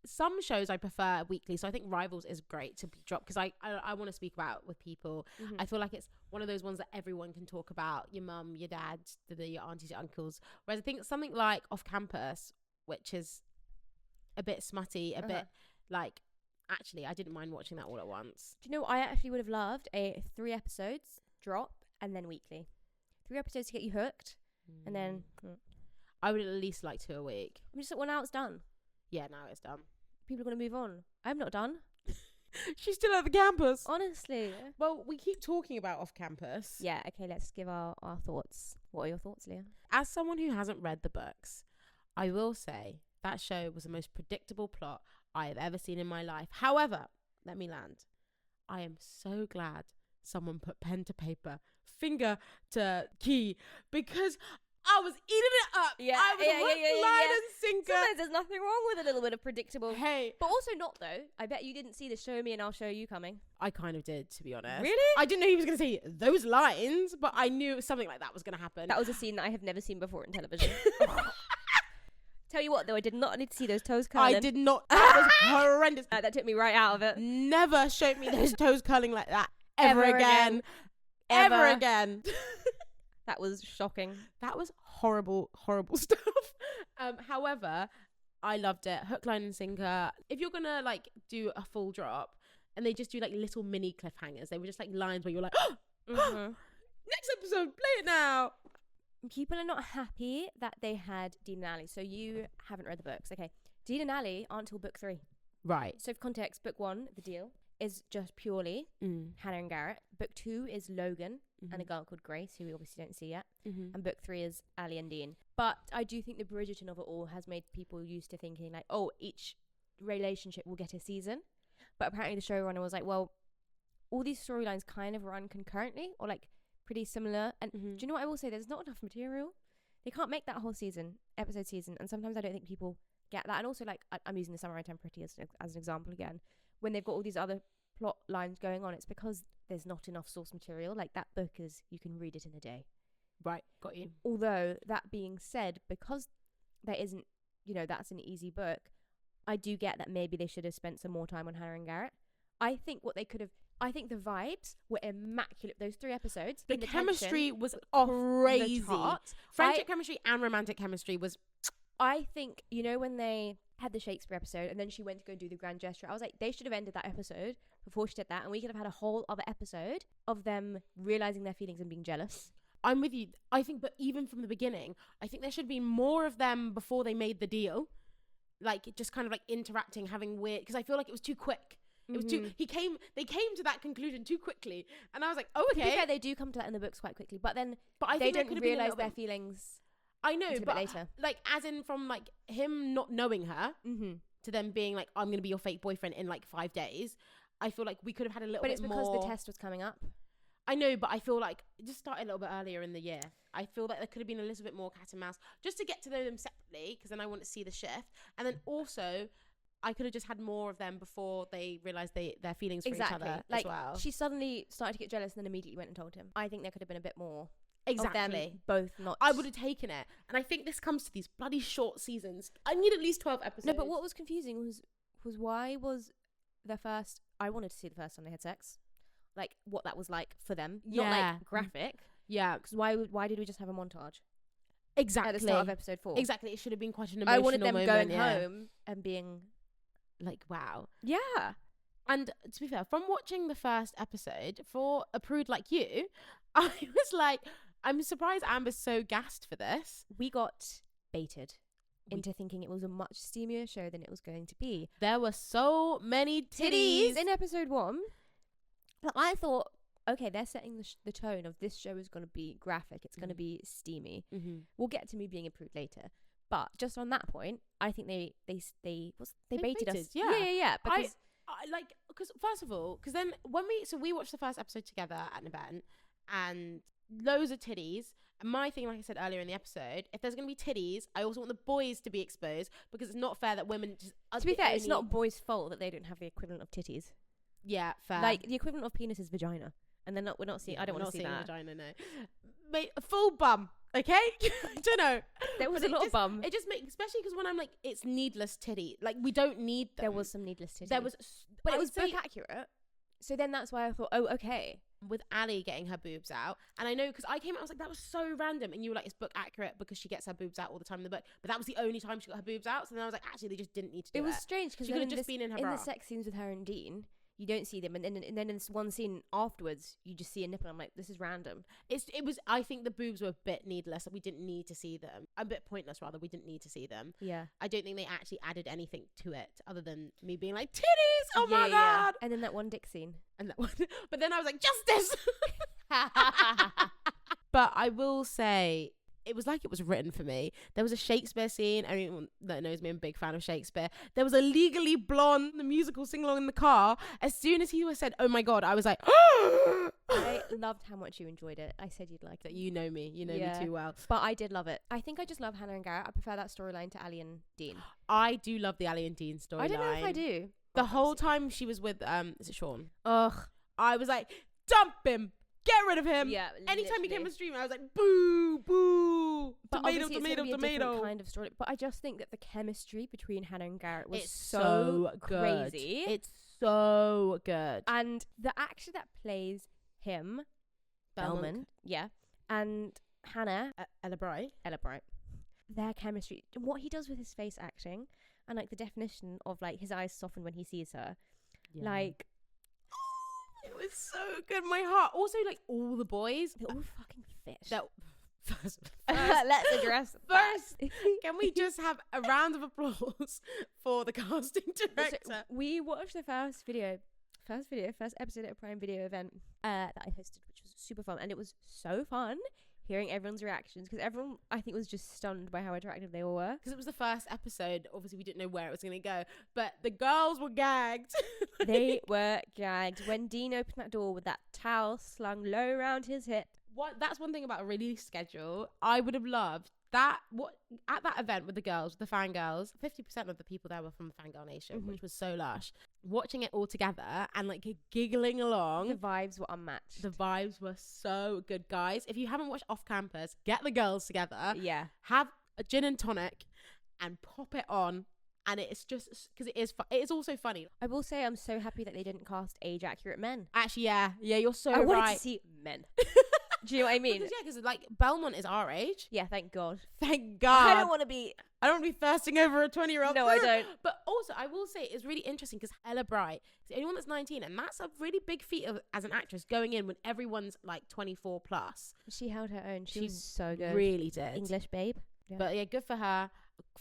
Speaker 2: Some shows I prefer weekly, so I think Rivals is great to be dropped because I want to speak about with people.
Speaker 1: Mm-hmm.
Speaker 2: I feel like it's one of those ones that everyone can talk about, your mum, your dad, your aunties, your uncles. Whereas I think something like Off Campus, which is a bit smutty, a bit like, actually, I didn't mind watching that all at once.
Speaker 1: Do you know what I actually would have loved? A 3 episodes drop and then weekly. 3 episodes to get you hooked and then...
Speaker 2: I would at least like 2 a week.
Speaker 1: I'm just like, well, now it's done.
Speaker 2: Yeah, now it's done.
Speaker 1: People are going to move on. I'm not done.
Speaker 2: She's still at the campus.
Speaker 1: Honestly.
Speaker 2: Well, we keep talking about Off Campus.
Speaker 1: Yeah, okay, let's give our thoughts. What are your thoughts, Leah?
Speaker 2: As someone who hasn't read the books, I will say that show was the most predictable plot I have ever seen in my life. However, let me land. I am so glad someone put pen to paper, finger to key, because I was eating it up.
Speaker 1: Yeah,
Speaker 2: I was hook, line and sinker.
Speaker 1: Sometimes there's nothing wrong with a little bit of predictable.
Speaker 2: Hey.
Speaker 1: But also not, though. I bet you didn't see the show me and I'll show you coming.
Speaker 2: I kind of did, to be honest.
Speaker 1: Really?
Speaker 2: I didn't know he was going to say those lines, but I knew something like that was going to happen.
Speaker 1: That was a scene that I have never seen before in television. Tell you what, though, I did not need to see those toes curling.
Speaker 2: I did not. That was horrendous.
Speaker 1: That took me right out of it.
Speaker 2: Never showed me those toes curling like that ever again. Ever again.
Speaker 1: That was shocking.
Speaker 2: That was horrible, horrible stuff. However, I loved it. Hook, line, and sinker. If you're gonna like do a full drop, and they just do like little mini cliffhangers, they were just like lines where you're like, next episode, play it now.
Speaker 1: People are not happy that they had Dean and Ali. So you haven't read the books. Okay. Dean and Ali aren't till book 3.
Speaker 2: Right.
Speaker 1: So for context, book 1, The Deal, is just purely Hannah and Garrett. Book 2 is Logan and a girl called Grace, who we obviously don't see yet. And book 3 is Ali and Dean. But I do think the Bridgerton of it all has made people used to thinking like, oh, each relationship will get a season. But apparently the showrunner was like, well, all these storylines kind of run concurrently or like pretty similar. And do you know what I will say? There's not enough material. They can't make that whole episode season. And sometimes I don't think people get that. And also, like, I'm using the Summer I Turn Pretty as an example again. When they've got all these other plot lines going on, it's because there's not enough source material. Like, that book is, you can read it in a day.
Speaker 2: Right, got you.
Speaker 1: Although, that being said, because there isn't, that's an easy book, I do get that maybe they should have spent some more time on Hannah and Garrett. I think the vibes were immaculate. Those 3 episodes.
Speaker 2: The chemistry was crazy. Friendship chemistry and romantic chemistry was...
Speaker 1: I think, when they had the Shakespeare episode and then she went to go do the grand gesture, I was like, they should have ended that episode before she did that, and we could have had a whole other episode of them realising their feelings and being jealous.
Speaker 2: I'm with you. I think, but even from the beginning, I think there should be more of them before they made the deal. Like, just kind of like interacting, having weird... Because I feel like it was too quick. It was too... They came to that conclusion too quickly. And I was like, oh, okay.
Speaker 1: To be fair, they do come to that in the books quite quickly. But then
Speaker 2: I
Speaker 1: they don't realise their feelings...
Speaker 2: I know, but
Speaker 1: later.
Speaker 2: Like, as in from like him not knowing her to them being like, I'm going to be your fake boyfriend in like 5 days. I feel like we could have had a little bit more.
Speaker 1: But it's because the test was coming up.
Speaker 2: I know, but I feel like it just started a little bit earlier in the year. I feel like there could have been a little bit more cat and mouse just to get to know them separately, because then I want to see the shift. And then also, I could have just had more of them before they realised their feelings for each other as well.
Speaker 1: She suddenly started to get jealous and then immediately went and told him. I think there could have been a bit more.
Speaker 2: Exactly.
Speaker 1: Of them both not.
Speaker 2: I would have taken it. And I think this comes to these bloody short seasons. I need at least 12 episodes.
Speaker 1: No, but what was confusing was why was the first... I wanted to see the first time they had sex. Like, what that was like for them.
Speaker 2: Yeah.
Speaker 1: Not, like, graphic.
Speaker 2: Yeah.
Speaker 1: Because why did we just have a montage?
Speaker 2: Exactly.
Speaker 1: at the start of episode 4.
Speaker 2: Exactly. It should have been quite an emotional
Speaker 1: I wanted them
Speaker 2: moment,
Speaker 1: going
Speaker 2: yeah.
Speaker 1: home and being
Speaker 2: Like, wow.
Speaker 1: yeah.
Speaker 2: And to be fair, from watching the first episode, for a prude like you, I was like, I'm surprised Amber's so gassed for this.
Speaker 1: We got baited into thinking it was a much steamier show than it was going to be.
Speaker 2: There were so many titties.
Speaker 1: in episode 1. But I thought, okay, they're setting the tone of this show is going to be graphic. It's going to be steamy.
Speaker 2: Mm-hmm.
Speaker 1: We'll get to me being a prude later. But just on that point, I think they baited us.
Speaker 2: Yeah.
Speaker 1: Because
Speaker 2: I like, because first of all, because then when we watched the first episode together at an event and loads of titties. And my thing, like I said earlier in the episode, if there's going to be titties, I also want the boys to be exposed because it's not fair that women just.
Speaker 1: To be fair, it's not boys' fault that they don't have the equivalent of titties.
Speaker 2: Yeah, fair.
Speaker 1: Like the equivalent of penis is vagina, and we're not seeing. I don't want to see that.
Speaker 2: Vagina, no. Mate, a full bum. Okay, I don't know.
Speaker 1: There was
Speaker 2: But
Speaker 1: a lot of bum.
Speaker 2: It just makes, especially because when I'm like, it's needless titty. Like we don't need them.
Speaker 1: There was some needless titties.
Speaker 2: There was,
Speaker 1: but
Speaker 2: I
Speaker 1: it was
Speaker 2: would say,
Speaker 1: book accurate. So then that's why I thought, oh, okay.
Speaker 2: with Ali getting her boobs out, and I know because I came out, I was like, that was so random, and you were like, it's book accurate because she gets her boobs out all the time in the book, but that was the only time she got her boobs out. So then I was like, actually, they just didn't need to do it.
Speaker 1: It was strange because
Speaker 2: She could have just been in her
Speaker 1: in
Speaker 2: bra.
Speaker 1: the sex scenes with her and Dean, you don't see them, and then in this one scene afterwards, you just see a nipple. I'm like, this is random.
Speaker 2: It was. I think the boobs were a bit needless. We didn't need to see them. A bit pointless, rather. We didn't need to see them.
Speaker 1: Yeah.
Speaker 2: I don't think they actually added anything to it other than me being like, titties. Oh my god.
Speaker 1: And then that one dick scene.
Speaker 2: And that one, but then I was like, justice. But I will say, it was like it was written for me. There was a Shakespeare scene. Anyone that knows me, I'm a big fan of Shakespeare. There was a Legally Blonde, the musical sing-along in the car. As soon as he was said, oh my god, I was like,
Speaker 1: I loved how much you enjoyed it. I said you'd like
Speaker 2: that
Speaker 1: it.
Speaker 2: you know me too well.
Speaker 1: But I did love it. I think I just love Hannah and Garrett. I prefer that storyline to Ali and Dean.
Speaker 2: I do love the Ali and Dean storyline.
Speaker 1: I don't know if I do.
Speaker 2: The whole time she was with, is it Sean?
Speaker 1: Ugh.
Speaker 2: I was like, dump him. Get rid of him.
Speaker 1: Yeah.
Speaker 2: Anytime he
Speaker 1: literally.
Speaker 2: came on stream, I was like, boo, boo.
Speaker 1: But
Speaker 2: Tomato,
Speaker 1: obviously it's gonna be a
Speaker 2: tomato.
Speaker 1: different kind of story. But I just think that the chemistry between Hannah and Garrett was
Speaker 2: It's
Speaker 1: so
Speaker 2: good.
Speaker 1: crazy.
Speaker 2: It's so good.
Speaker 1: And the actor that plays him, Belmont, yeah, and Hannah,
Speaker 2: Ella Bright.
Speaker 1: their chemistry, and what he does with his face acting, and like the definition of like his eyes soften when he sees her, like.
Speaker 2: It was so good. My heart. Also, like all the boys,
Speaker 1: They're all fucking fit.
Speaker 2: First,
Speaker 1: Let's address
Speaker 2: first,
Speaker 1: that.
Speaker 2: can we just have a round of applause for the casting director?
Speaker 1: So we watched the first episode at a Prime Video event that I hosted, which was super fun, and it was so fun hearing everyone's reactions because everyone, I think, was just stunned by how attractive they all were.
Speaker 2: Because it was the first episode. Obviously, we didn't know where it was going to go, but the girls were gagged.
Speaker 1: They were gagged when Dean opened that door with that towel slung low around his hip.
Speaker 2: That's one thing about a release schedule. I would have loved that. At that event with the girls, the fangirls, 50% of the people there were from Fangirl Nation, which was so lush. Watching it all together and like giggling along.
Speaker 1: The vibes were unmatched.
Speaker 2: The vibes were so good, guys. If you haven't watched Off Campus, get the girls together.
Speaker 1: Yeah.
Speaker 2: Have a gin and tonic and pop it on. And it's just because it is also funny.
Speaker 1: I will say I'm so happy that they didn't cast age-accurate men.
Speaker 2: Actually, yeah, you're so
Speaker 1: I wanted
Speaker 2: right.
Speaker 1: to see men. Do you know what I mean?
Speaker 2: Because like Belmont is our age.
Speaker 1: Yeah, thank God.
Speaker 2: Thank God.
Speaker 1: I don't want to be
Speaker 2: thirsting over a 20-year-old.
Speaker 1: No, I don't.
Speaker 2: But also, I will say it's really interesting because Ella Bright is the only one that's 19, and that's a really big feat as an actress going in when everyone's like 24 plus.
Speaker 1: She held her own. She was so good.
Speaker 2: Really did.
Speaker 1: English babe. Yeah.
Speaker 2: But yeah, good for her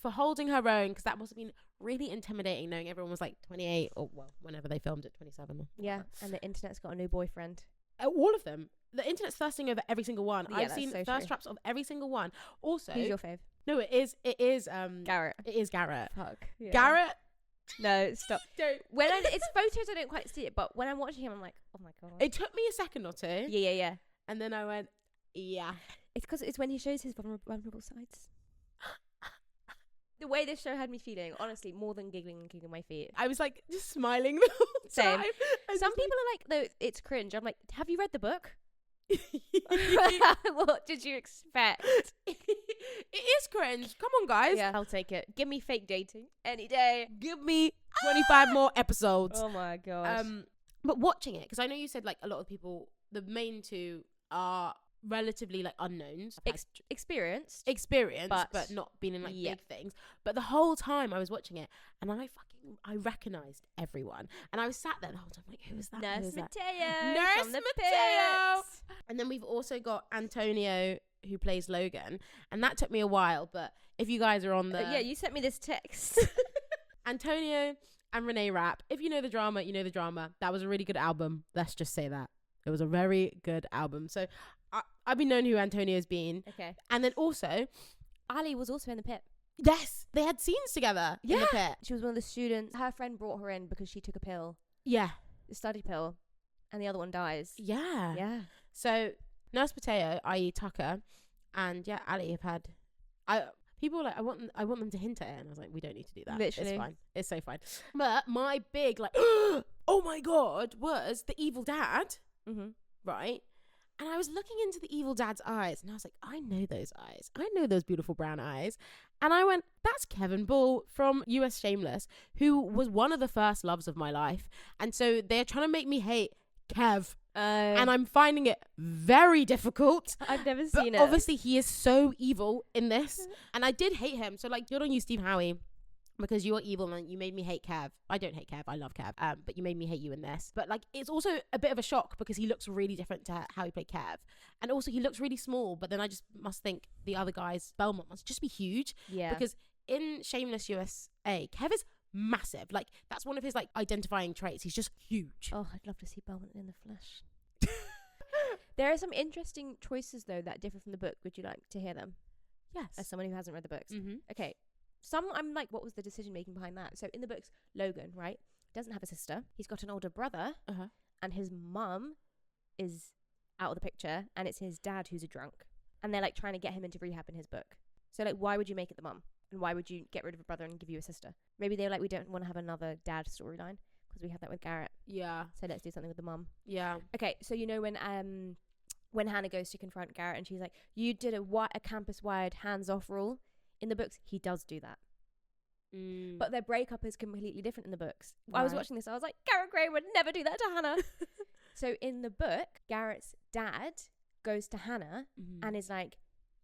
Speaker 2: for holding her own, because that must have been really intimidating knowing everyone was like 28 or well, whenever they filmed it, 27. Or
Speaker 1: yeah, and the internet's got a new boyfriend.
Speaker 2: All of them. The internet's thirsting over every single one.
Speaker 1: Yeah,
Speaker 2: I've
Speaker 1: that's
Speaker 2: seen
Speaker 1: so
Speaker 2: thirst
Speaker 1: true.
Speaker 2: traps of every single one. Also,
Speaker 1: Who's your fave?
Speaker 2: no, it is
Speaker 1: Garrett.
Speaker 2: It is Garrett.
Speaker 1: Fuck. Yeah.
Speaker 2: Garrett.
Speaker 1: No, stop.
Speaker 2: Don't.
Speaker 1: When it's photos, I don't quite see it, but when I'm watching him, I'm like, oh my God.
Speaker 2: It took me a second or two.
Speaker 1: Yeah.
Speaker 2: And then I went, yeah.
Speaker 1: It's because it's when he shows his vulnerable sides. The way this show had me feeling, honestly, more than giggling and kicking my feet.
Speaker 2: I was like just smiling the whole
Speaker 1: Same.
Speaker 2: time.
Speaker 1: Some people are like, though, it's cringe. I'm like, have you read the book? What did you expect?
Speaker 2: It is cringe. Come on, guys.
Speaker 1: Yeah, I'll take it. Give me fake dating any day.
Speaker 2: Give me 25 more episodes.
Speaker 1: Oh my God.
Speaker 2: But watching it, because I know you said like a lot of people, the main two are relatively like unknowns.
Speaker 1: Experienced.
Speaker 2: But not been in like big things. But the whole time I was watching it, and I recognised everyone. And I was sat there the whole time like, who is that?
Speaker 1: Nurse Mateo.
Speaker 2: Nurse
Speaker 1: from the
Speaker 2: Mateo.
Speaker 1: pits.
Speaker 2: And then we've also got Antonio, who plays Logan. And that took me a while, but if you guys are on the...
Speaker 1: yeah, you sent me this text.
Speaker 2: Antonio and Renee Rapp. If you know the drama, you know the drama. That was a really good album. Let's just say that. It was a very good album. So I've been known who Antonio's been.
Speaker 1: Okay.
Speaker 2: And then also...
Speaker 1: Ali was also in the pit.
Speaker 2: Yes, they had scenes together in the pit.
Speaker 1: She was one of the students. Her friend brought her in because she took a pill.
Speaker 2: Yeah.
Speaker 1: The study pill. And the other one dies.
Speaker 2: Yeah.
Speaker 1: Yeah.
Speaker 2: So Nurse Mateo, i.e. Tucker, and Ali have had... People were like, I want them to hint at it. And I was like, we don't need to do that.
Speaker 1: Literally.
Speaker 2: It's fine. It's so fine. But my big, like, oh my God, was the evil dad.
Speaker 1: Mm-hmm.
Speaker 2: Right? And I was looking into the evil dad's eyes. And I was like, I know those eyes. I know those beautiful brown eyes. And I went, that's Kevin Ball from US Shameless, who was one of the first loves of my life. And so they're trying to make me hate Kev. And I'm finding it very difficult.
Speaker 1: I've never seen it.
Speaker 2: Obviously, he is so evil in this. And I did hate him. So, like, good on you, Steve Howie, because you're evil and you made me hate Kev. I don't hate Kev. I love Kev. But you made me hate you in this. But, like, it's also a bit of a shock because he looks really different to how he played Kev. And also, he looks really small. But then I just must think the other guy's Belmont must just be huge.
Speaker 1: Yeah.
Speaker 2: Because in Shameless USA, Kev is massive. Like, that's one of his like identifying traits. He's just huge.
Speaker 1: Oh, I'd love to see Belmont in the flesh. There are some interesting choices though that differ from the book. Would you like to hear them?
Speaker 2: Yes.
Speaker 1: As someone who hasn't read the books.
Speaker 2: Mm-hmm.
Speaker 1: Okay. I'm like, what was the decision making behind that? So in the books, Logan, right, doesn't have a sister. He's got an older brother, and his mum is out of the picture, and it's his dad who's a drunk, and they're like trying to get him into rehab in his book. So like, why would you make it the mum? And why would you get rid of a brother and give you a sister? Maybe they were like, we don't want to have another dad storyline because we had that with Garrett.
Speaker 2: Yeah.
Speaker 1: So let's do something with the mum.
Speaker 2: Yeah.
Speaker 1: Okay, so you know when Hannah goes to confront Garrett and she's like, you did a campus-wide hands-off rule. In the books, he does do that. But their breakup is completely different in the books. Right. I was watching this, I was like, Garrett Gray would never do that to Hannah. So in the book, Garrett's dad goes to Hannah and is like,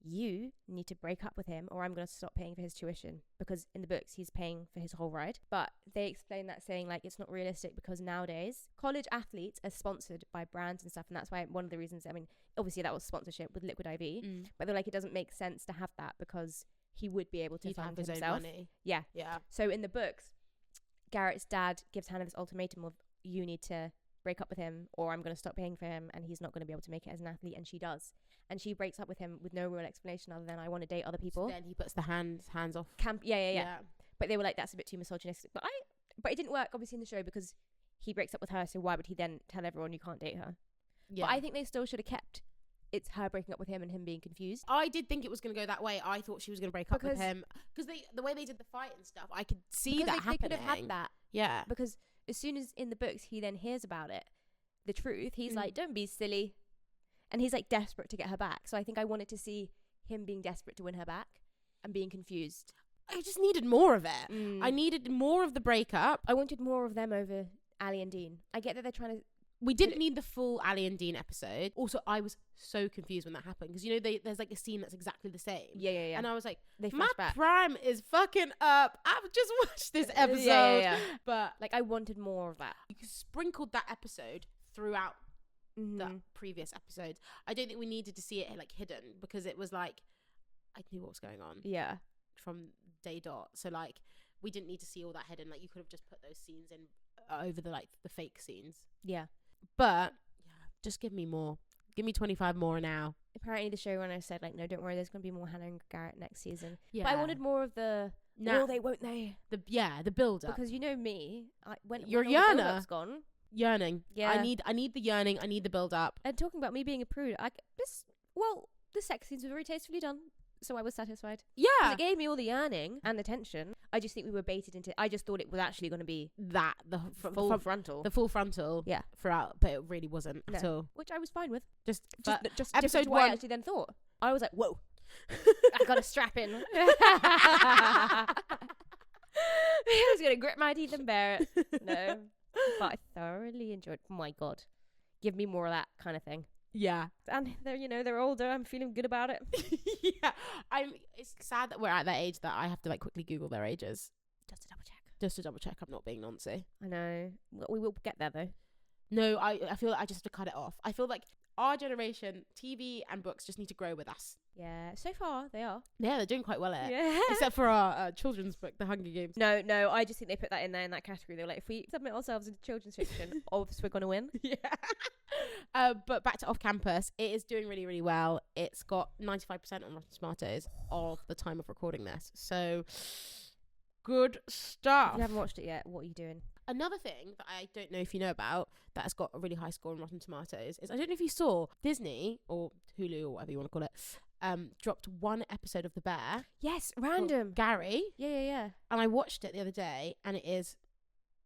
Speaker 1: you need to break up with him or I'm going to stop paying for his tuition, because in the books he's paying for his whole ride. But they explain that saying like it's not realistic because nowadays college athletes are sponsored by brands and stuff, and that's why one of the reasons, I mean obviously that was sponsorship with Liquid IV, but they're like, it doesn't make sense to have that because he would be able to fund
Speaker 2: his
Speaker 1: himself.
Speaker 2: own money.
Speaker 1: Yeah. So in the books, Garrett's dad gives Hannah this ultimatum of, you need to break up with him or I'm going to stop paying for him and he's not going to be able to make it as an athlete. And she does. And she breaks up with him with no real explanation other than, I want to date other people.
Speaker 2: So then he puts the hands off.
Speaker 1: Yeah. But they were like, that's a bit too misogynistic. But it didn't work obviously in the show because he breaks up with her. So why would he then tell everyone you can't date her? Yeah. But I think they still should have kept it's her breaking up with him and him being confused.
Speaker 2: I did think it was going to go that way. I thought she was going to break up with him because the way they did the fight and stuff, I could see that happening. They could have had that. Yeah.
Speaker 1: Because as soon as in the books he then hears about it, the truth, he's like, don't be silly. And he's like desperate to get her back. So I think I wanted to see him being desperate to win her back and being confused.
Speaker 2: I just needed more of it. I needed more of the breakup.
Speaker 1: I wanted more of them over Ali and Dean. I get that they're trying to...
Speaker 2: We didn't need the full Ali and Dean episode. Also, I was so confused when that happened because, you know, there's like a scene that's exactly the same.
Speaker 1: Yeah.
Speaker 2: And I was like,
Speaker 1: my
Speaker 2: prime is fucking up. I've just watched this episode.
Speaker 1: Yeah.
Speaker 2: But
Speaker 1: like, I wanted more of that.
Speaker 2: You sprinkled that episode throughout the previous episodes. I don't think we needed to see it like hidden because it was like, I knew what was going on.
Speaker 1: Yeah.
Speaker 2: From day dot. So like, we didn't need to see all that hidden. Like, you could have just put those scenes in over the fake scenes.
Speaker 1: Yeah.
Speaker 2: But yeah, just give me more. Give me 25 more now.
Speaker 1: Apparently the showrunner said like, no, don't worry, there's going to be more Hannah and Garrett next season. Yeah. But I wanted more of the will they, won't they? The build up. Because you know me, when
Speaker 2: your
Speaker 1: yearner gone.
Speaker 2: Yearning.
Speaker 1: Yeah.
Speaker 2: I need the yearning. I need the build up.
Speaker 1: And talking about me being a prude, the sex scenes were very tastefully done. So I was satisfied.
Speaker 2: Yeah.
Speaker 1: It gave me all the yearning and attention. I just think we were baited into... I just thought it was actually going to be...
Speaker 2: the
Speaker 1: full frontal.
Speaker 2: The full frontal.
Speaker 1: Yeah.
Speaker 2: Throughout. But it really wasn't at all.
Speaker 1: Which I was fine with.
Speaker 2: Just
Speaker 1: episode 1. I actually then thought. I was like, whoa. I got a strap in. I was going to grit my teeth and bear it. No. But I thoroughly enjoyed... Oh my God. Give me more of that kind of thing.
Speaker 2: Yeah.
Speaker 1: And they're older. I'm feeling good about it.
Speaker 2: Yeah. It's sad that we're at that age that I have to like quickly Google their ages.
Speaker 1: Just to double check.
Speaker 2: Just to double check I'm not being Nancy.
Speaker 1: I know. We will get there though.
Speaker 2: No, I feel like I just have to cut it off. I feel like our generation, TV and books just need to grow with us.
Speaker 1: Yeah. So far, they are.
Speaker 2: Yeah, they're doing quite well at it.
Speaker 1: Yeah.
Speaker 2: Except for our children's book, The Hunger Games.
Speaker 1: No, I just think they put that in there in that category. They're like, if we submit ourselves into children's fiction, obviously we're going to win.
Speaker 2: Yeah. But back to Off Campus, it is doing really, really well. It's got 95% on Rotten Tomatoes of the time of recording this. So, good stuff.
Speaker 1: If you haven't watched it yet, what are you doing?
Speaker 2: Another thing that I don't know if you know about that has got a really high score on Rotten Tomatoes is, I don't know if you saw, Disney or Hulu or whatever you want to call it, dropped one episode of The Bear.
Speaker 1: Yes, random.
Speaker 2: Gary.
Speaker 1: Yeah.
Speaker 2: And I watched it the other day and it is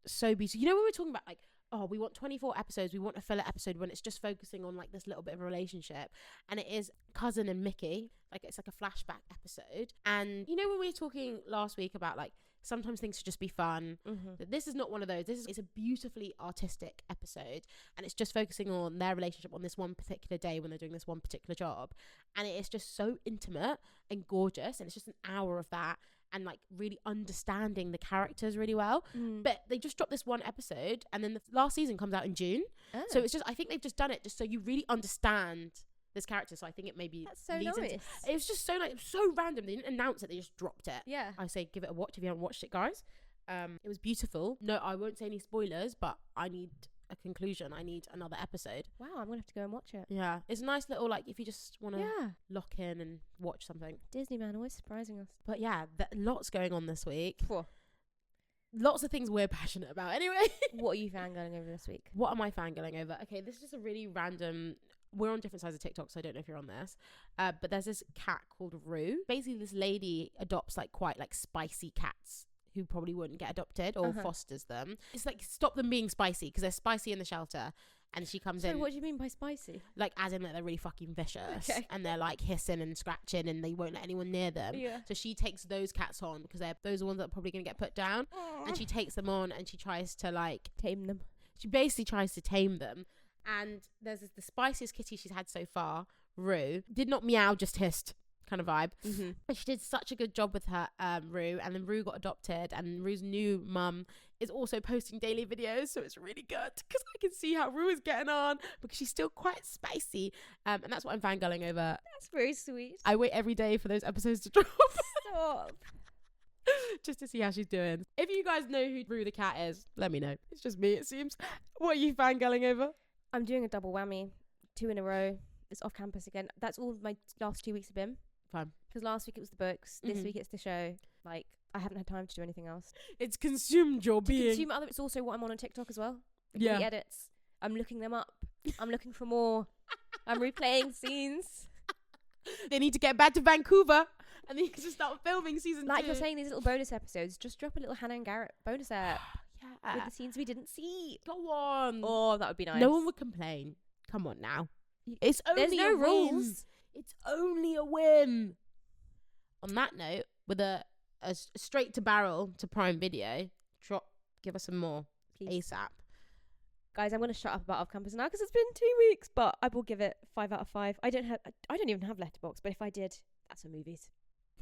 Speaker 2: so beautiful. You know when we're talking about like, oh, we want 24 episodes, we want a filler episode when it's just focusing on like this little bit of a relationship, and it is Cousin and Mickey, like it's like a flashback episode. And you know when we were talking last week about like sometimes things should just be fun, that this is not one of those. It's a beautifully artistic episode, and it's just focusing on their relationship on this one particular day when they're doing this one particular job, and it is just so intimate and gorgeous, and it's just an hour of that and like really understanding the characters really well. But they just dropped this one episode, and then the last season comes out in June. So it's just, I think they've just done it just so you really understand this character. So I think it maybe
Speaker 1: That's so
Speaker 2: leads
Speaker 1: nice.
Speaker 2: into, it was just so like so random. They didn't announce it, they just dropped it.
Speaker 1: Yeah.
Speaker 2: I say give it a watch if you haven't watched it, guys. It was beautiful. No, I won't say any spoilers, but I need a conclusion. I need another episode.
Speaker 1: Wow, I'm gonna have to go and watch it.
Speaker 2: Yeah, it's a nice little like if you just want to
Speaker 1: Yeah.
Speaker 2: lock in and watch something.
Speaker 1: Disney, man, always surprising us.
Speaker 2: But yeah, lots going on this week.
Speaker 1: Phew.
Speaker 2: Lots of things we're passionate about. Anyway,
Speaker 1: What are you fangirling over this week?
Speaker 2: what am I fangirling over? Okay, this is just a really random. We're on different sides of TikTok, so I don't know if you're on this. But there's this cat called Roo. Basically, this lady adopts like quite like spicy cats who probably wouldn't get adopted or fosters them. It's like stop them being spicy because they're spicy in the shelter. And she comes
Speaker 1: So
Speaker 2: in
Speaker 1: what do you mean by spicy?
Speaker 2: like as in like they're really fucking vicious,
Speaker 1: Okay.
Speaker 2: and they're like hissing and scratching and they won't let anyone near them.
Speaker 1: Yeah.
Speaker 2: So she takes those cats on because those are ones that are probably going to get put down. And she takes them on and she tries to like
Speaker 1: Tame them.
Speaker 2: she basically tries to tame them. And there's the spiciest kitty she's had so far, Roo. Did not meow, just hissed kind of vibe. But she did such a good job with her, Roo. And then Roo got adopted, and Roo's new mum is also posting daily videos, so it's really good because I can see how Roo is getting on because she's still quite spicy. And that's what I'm fangirling over.
Speaker 1: That's very sweet.
Speaker 2: I wait every day for those episodes to drop.
Speaker 1: Stop.
Speaker 2: Just to see how she's doing. If you guys know who Roo the Cat is, let me know. It's just me, it seems. What are you fangirling over?
Speaker 1: I'm doing a double whammy. 2 in a row. It's Off Campus again. That's all my last 2 weeks have been.
Speaker 2: Fun.
Speaker 1: Because last week it was the books. This week it's the show. Like, I haven't had time to do anything else.
Speaker 2: It's consumed your being.
Speaker 1: Consume other. It's also what I'm on TikTok as well. Like
Speaker 2: Yeah.
Speaker 1: all the edits. I'm looking them up. I'm looking for more. I'm replaying scenes.
Speaker 2: They need to get back to Vancouver and they need to start filming season 2.
Speaker 1: Like you're saying, these little bonus episodes. Just drop a little Hannah and Garrett bonus app with
Speaker 2: Yeah.
Speaker 1: the scenes we didn't see.
Speaker 2: Go on.
Speaker 1: Oh, that would be nice.
Speaker 2: No one would complain. Come on now. It's
Speaker 1: There's
Speaker 2: only
Speaker 1: no
Speaker 2: a
Speaker 1: rules.
Speaker 2: win. It's only a win. On that note, with a straight to barrel to Prime Video, give us some more
Speaker 1: Please.
Speaker 2: ASAP.
Speaker 1: Guys, I'm going to shut up about Off Campus now because it's been 2 weeks, but I will give it 5 out of 5. I don't even have Letterboxd, but if I did, that's for movies.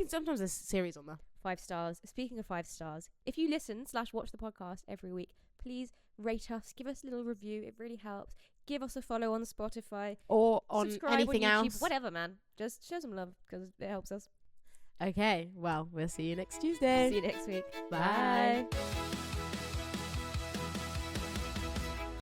Speaker 2: Sometimes there's series on there.
Speaker 1: 5 stars. Speaking of 5 stars, if you listen/watch the podcast every week, please rate us, give us a little review. It really helps. Give us a follow on Spotify
Speaker 2: Or on
Speaker 1: subscribe
Speaker 2: anything
Speaker 1: on YouTube,
Speaker 2: else.
Speaker 1: whatever, man. Just show some love because it helps us.
Speaker 2: Okay, well, we'll see you next Tuesday.
Speaker 1: See you next week.
Speaker 2: Bye.
Speaker 1: Bye.